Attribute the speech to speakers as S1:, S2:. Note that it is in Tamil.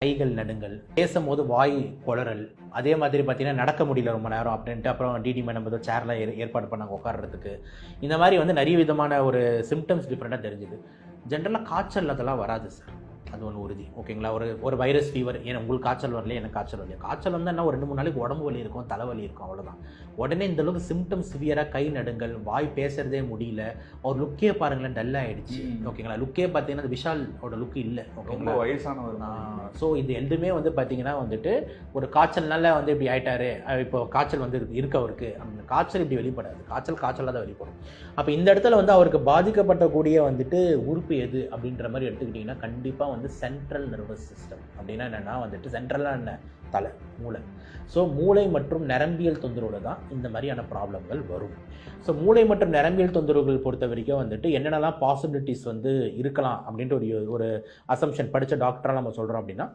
S1: கைகள் நடுங்கள், பேசும்போது வாய் குளறல், அதே மாதிரி பார்த்தீங்கன்னா நடக்க முடியல ரொம்ப நேரம் அப்படின்ட்டு அப்புறம் டிடி மேடம் ஏதோ சேர்ல ஏற்பாடு பண்ணாங்க உட்கார்றதுக்கு. இந்த மாதிரி வந்து நிறைய விதமான ஒரு சிம்டம்ஸ் டிஃப்ரெண்ட்டாக தெரிஞ்சுது. ஜென்ரலாக காய்ச்சல் அதெல்லாம் வராது சார். அது ஒன்று உறுதி. ஓகேங்களா? ஒரு வைரஸ் ஃபீவர், ஏன்னா உங்களுக்கு காய்ச்சல் வரலையே, எனக்கு காய்ச்சல் வரலையா? காய்ச்சல் வந்து என்ன ஒரு 2 3 நாளைக்கு உடம்பு வலி இருக்கும், தலைவலி இருக்கும், அவ்வளோதான். உடனே இந்த அளவுக்கு சிம்டம்ஸ் சிவியராக கை நடுங்கள், வாய் பேசுறதே முடியல, அவர் லுக்கே பாருங்களேன் டல் ஆகிடுச்சு. ஓகேங்களா? லுக்கே பார்த்தீங்கன்னா அது விஷாலோட லுக் இல்லை. ஓகேங்களா?
S2: வயசானவர்.
S1: ஸோ இது எதுவுமே வந்து பார்த்தீங்கன்னா வந்துட்டு ஒரு காய்ச்சல்னால வந்து இப்படி ஆயிட்டாரு, இப்போ காய்ச்சல் வந்து இருக்கு அவருக்கு, அந்த காய்ச்சல் இப்படி வெளிப்படாது. காய்ச்சலாக தான் வெளிப்படும். அப்போ இந்த இடத்துல வந்து அவருக்கு பாதிக்கப்படக்கூடிய வந்துட்டு உறுப்பு எது அப்படின்ற மாதிரி எடுத்துக்கிட்டிங்கன்னா கண்டிப்பாக வந்து சென்ட்ரல் நர்வஸ் சிஸ்டம். அப்படின்னா என்னென்னா வந்துட்டு சென்ட்ரலாக என்ன, தலை, மூளை. ஸோ மூளை மற்றும் நரம்பியல் தொந்தரவில் தான் இந்த மாதிரியான ப்ராப்ளம்கள் வரும். ஸோ மூளை மற்றும் நரம்பியல் தொந்தரவுகள் பொறுத்த வரைக்கும் வந்துட்டு என்னென்னலாம் பாசிபிலிட்டிஸ் வந்து இருக்கலாம் அப்படின்ட்டு ஒரு அசம்ஷன் படித்த டாக்டராக நம்ம சொல்கிறோம் அப்படின்னா